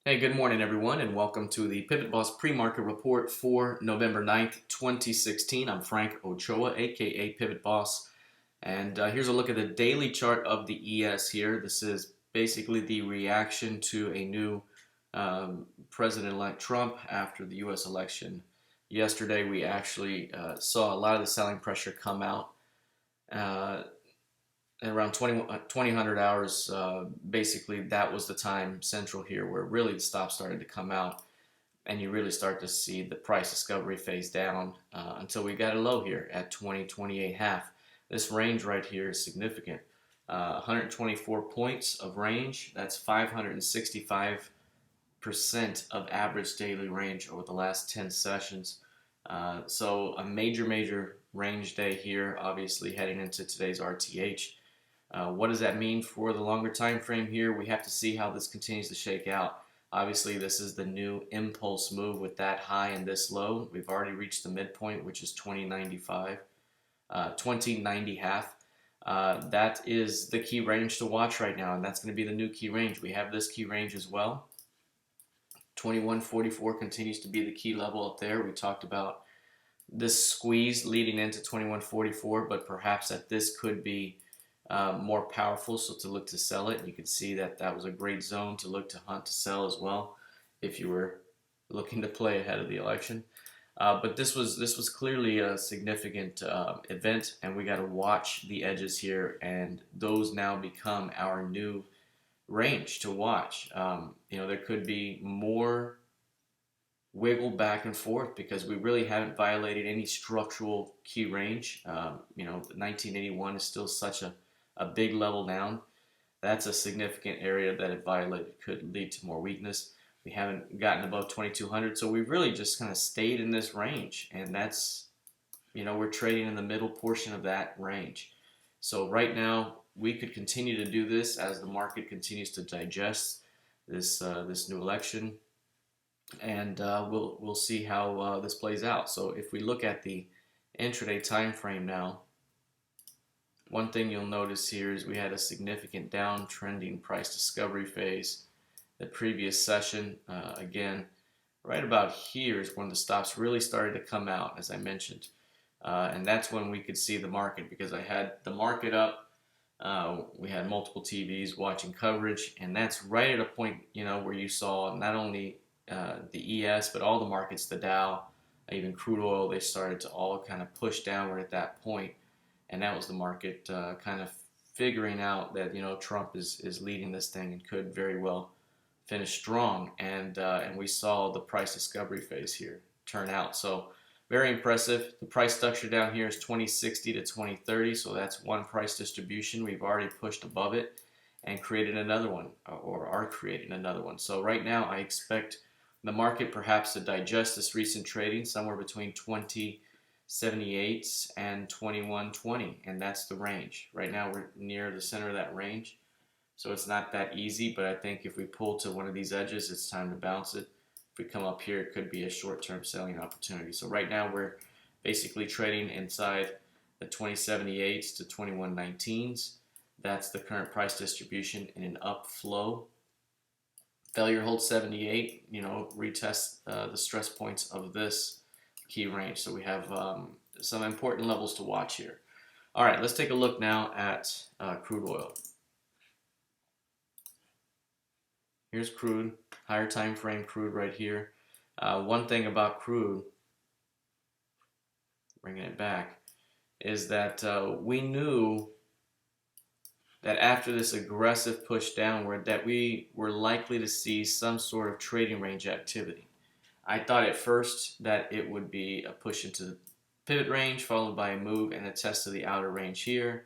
Hey, good morning, everyone, and welcome to the PivotBoss Pre-Market Report for November 9th, 2016. I'm Frank Ochoa, aka PivotBoss, and here's a look at the daily chart of the ES here. This is basically the reaction to a new President-elect Trump after the U.S. election. Yesterday, we actually saw a lot of the selling pressure come out. And around 2000 hours, basically that was the time central here where really the stops started to come out, and you really start to see the price discovery phase down until we got a low here at 2028.5. This range right here is significant. 124 points of range. That's 565% of average daily range over the last 10 sessions. So a major range day here, obviously heading into today's RTH. What does that mean for the longer time frame here? We have to see how this continues to shake out. Obviously, this is the new impulse move with that high and this low. We've already reached the midpoint, which is 2095, 2090 half. That is the key range to watch right now, and that's going to be the new key range. We have this key range as well. 2144 continues to be the key level up there. We talked about this squeeze leading into 2144, but perhaps that this could be more powerful, so to look to sell it. You can see that that was a great zone to look to hunt to sell as well if you were looking to play ahead of the election. But this was clearly a significant event, and we got to watch the edges here, and those now become our new range to watch. There could be more wiggle back and forth because we really haven't violated any structural key range. 1981 is still such a big level down. That's a significant area that if violated could lead to more weakness. We haven't gotten above 2200, so we've really just kind of stayed in this range, and that's, we're trading in the middle portion of that range. So right now we could continue to do this as the market continues to digest this new election, and we'll see how this plays out. So if we look at the intraday time frame now, one thing you'll notice here is we had a significant downtrending price discovery phase. The previous session, again, right about here is when the stops really started to come out, as I mentioned. And that's when we could see the market, because I had the market up. We had multiple TVs watching coverage, and that's right at a point, where you saw not only the ES, but all the markets, the Dow, even crude oil, they started to all kind of push downward at that point. And that was the market kind of figuring out that Trump is leading this thing and could very well finish strong. And we saw the price discovery phase here turn out. So very impressive. The price structure down here is 2060 to 2030. So that's one price distribution. We've already pushed above it and created another one, or are creating another one. So right now I expect the market perhaps to digest this recent trading somewhere between 2078 and 2120, and that's the range. Right now we're near the center of that range, so it's not that easy, but I think if we pull to one of these edges, it's time to bounce it. If we come up here, it could be a short-term selling opportunity. So right now we're basically trading inside the 2078s to 2119s. That's the current price distribution in an up flow. Failure hold 78, retest the stress points of this key range. So we have some important levels to watch here. All right, let's take a look now at crude oil. Here's crude, higher time frame crude right here. One thing about crude, bringing it back, is that we knew that after this aggressive push downward that we were likely to see some sort of trading range activity. I thought at first that it would be a push into the pivot range followed by a move and a test to the outer range here.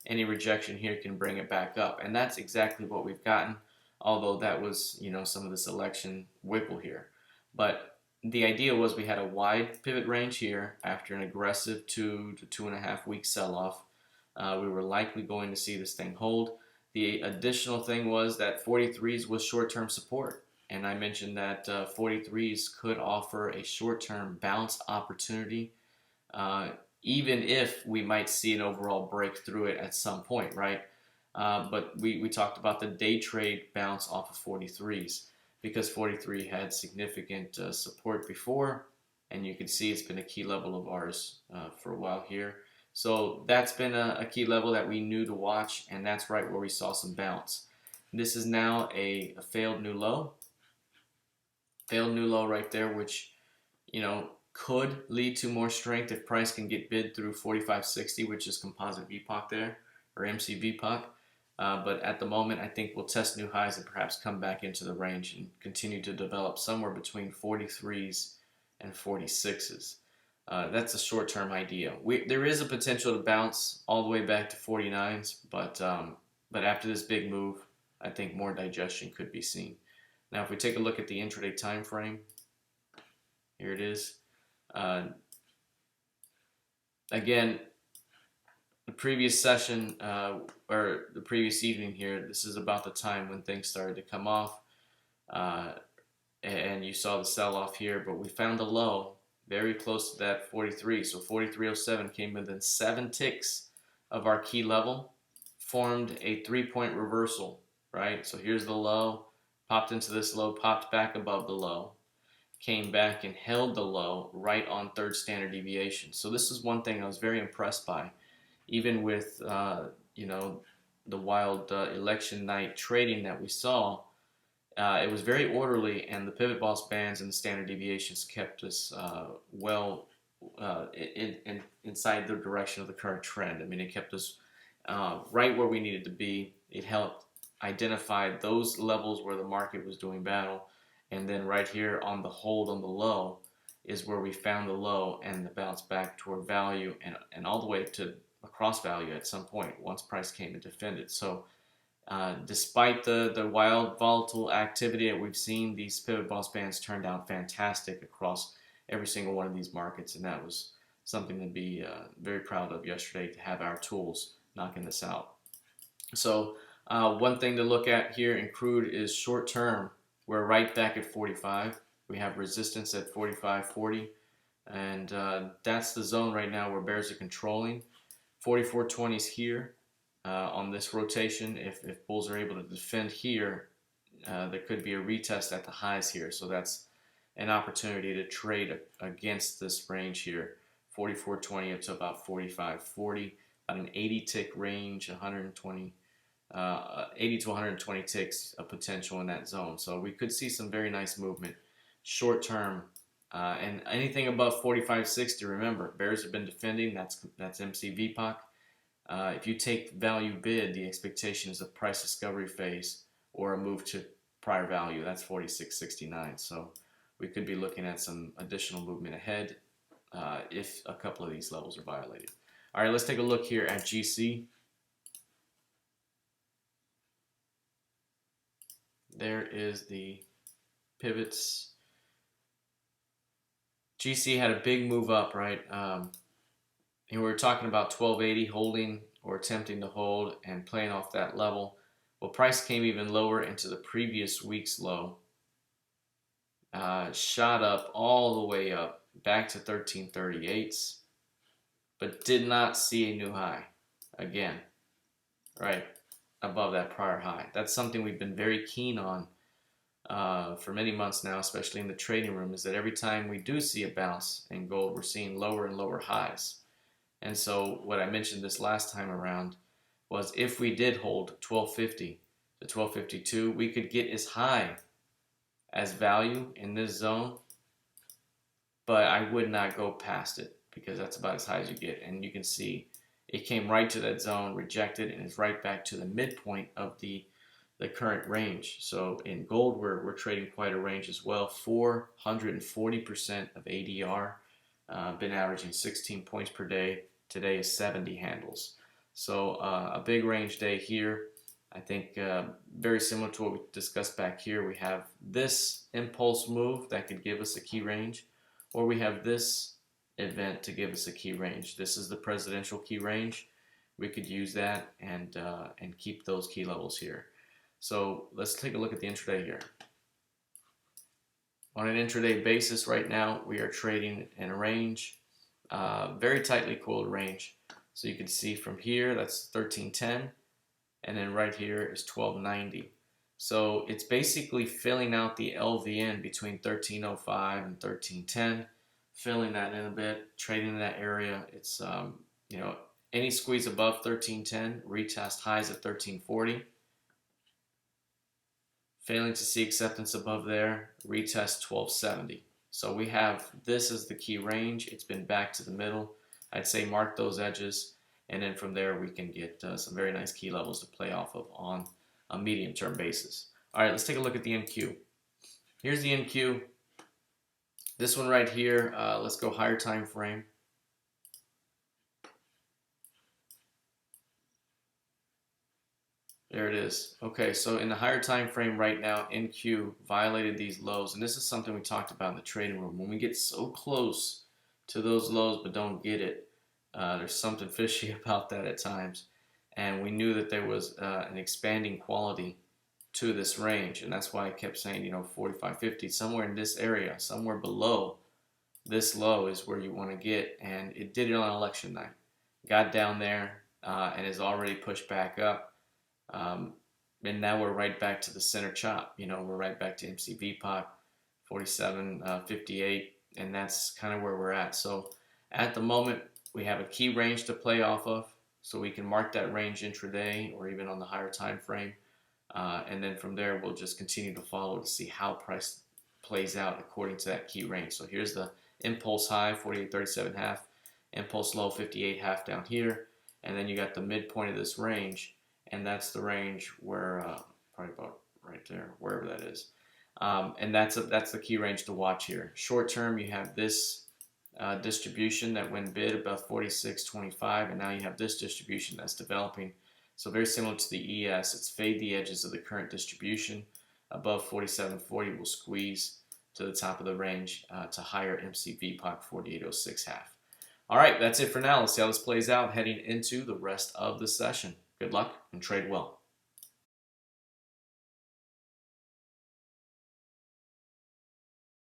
Any rejection here can bring it back up, and that's exactly what we've gotten, although that was some of this election wiggle here. But the idea was we had a wide pivot range here after an aggressive 2 to 2.5 week sell-off. We were likely going to see this thing hold. The additional thing was that 43s was short-term support, and I mentioned that 43s could offer a short-term bounce opportunity, even if we might see an overall break through it at some point, right? But we talked about the day trade bounce off of 43s. because 43 had significant support before, and you can see it's been a key level of ours for a while here. So that's been a key level that we knew to watch, and that's right where we saw some bounce. This is now a failed new low. Failed new low right there, which, you know, could lead to more strength if price can get bid through 45.60, which is composite VPOC there, or MC VPOC. But at the moment, I think we'll test new highs and perhaps come back into the range and continue to develop somewhere between 43s and 46s. That's a short-term idea. There is a potential to bounce all the way back to 49s, but after this big move, I think more digestion could be seen. Now, if we take a look at the intraday time frame, here it is. Again, the previous session or the previous evening here, this is about the time when things started to come off, and you saw the sell-off here, but we found a low very close to that 43. So 43.07 came within 7 ticks of our key level, formed a 3-point reversal, right? So here's the low, popped into this low, popped back above the low, came back and held the low right on third standard deviation. So this is one thing I was very impressed by, even with you know, the wild election night trading that we saw. It was very orderly, and the PivotBoss bands and the standard deviations kept us well inside the direction of the current trend. I mean, it kept us right where we needed to be. It helped identify those levels where the market was doing battle, and then right here on the hold on the low is where we found the low and the bounce back toward value and all the way to across value at some point once price came and defended. So despite the wild volatile activity that we've seen, these PivotBoss bands turned out fantastic across every single one of these markets, and that was something to be very proud of yesterday, to have our tools knocking this out. So one thing to look at here in crude is short term. We're right back at 45. We have resistance at 45.40, and that's the zone right now where bears are controlling. 44.20 is here. On this rotation, if bulls are able to defend here, there could be a retest at the highs here. So that's an opportunity to trade against this range here, 44.20 up to about 45.40, about an 80 tick range, 120, 80 to 120 ticks of potential in that zone. So we could see some very nice movement short term. And anything above 45.60, remember, bears have been defending. That's MC VPOC. If you take value bid, the expectation is a price discovery phase or a move to prior value. That's 46.69. So we could be looking at some additional movement ahead if a couple of these levels are violated. All right, let's take a look here at GC. There is the pivots. GC had a big move up, right? And we were talking about 1280 holding or attempting to hold and playing off that level. Well, price came even lower into the previous week's low. Shot up all the way up back to 1338s, but did not see a new high again, right above that prior high. That's something we've been very keen on for many months now, especially in the trading room, is that every time we do see a bounce in gold, we're seeing lower and lower highs. And so what I mentioned this last time around was if we did hold 1250 to 1252, we could get as high as value in this zone, but I would not go past it because that's about as high as you get. And you can see it came right to that zone, rejected, and is right back to the midpoint of the current range. So in gold, we're trading quite a range as well. 440% of ADR, been averaging 16 points per day. Today is 70 handles. So a big range day here. I think very similar to what we discussed back here. We have this impulse move that could give us a key range, or we have this event to give us a key range. This is the presidential key range. We could use that and keep those key levels here. So let's take a look at the intraday here. On an intraday basis right now, we are trading in a range, very tightly coiled range. So you can see from here, that's 1310, and then right here is 1290. So it's basically filling out the LVN between 1305 and 1310, filling that in a bit, trading in that area. It's you know, any squeeze above 1310, retest highs at 1340. Failing to see acceptance above there, retest 1270. So we have this as the key range. It's been back to the middle. I'd say mark those edges, and then from there we can get some very nice key levels to play off of on a medium-term basis. All right, let's take a look at the NQ. Here's the NQ. This one right here, let's go higher time frame. There it is. Okay, so in the higher time frame right now, NQ violated these lows, and this is something we talked about in the trading room. When we get so close to those lows but don't get it, there's something fishy about that at times. And we knew that there was an expanding quality to this range, and that's why I kept saying, 45, 50, somewhere in this area, somewhere below this low is where you want to get, and it did it on election night. Got down there and is already pushed back up. And now we're right back to the center chop. We're right back to MCV 47.58, and that's kind of where we're at. So at the moment, we have a key range to play off of, so we can mark that range intraday or even on the higher time frame. And then from there, we'll just continue to follow to see how price plays out according to that key range. So here's the impulse high, 48.37.5, impulse low, 58.5 down here, and then you got the midpoint of this range, and that's the range where probably about right there, wherever that is, and that's the key range to watch here. Short term, you have this distribution that went bid about 46.25, and now you have this distribution that's developing. So very similar to the ES, it's fade the edges of the current distribution. Above 47.40 will squeeze to the top of the range to higher MCV 48.06 half. All right, that's it for now. Let's see how this plays out heading into the rest of the session. Good luck and trade well.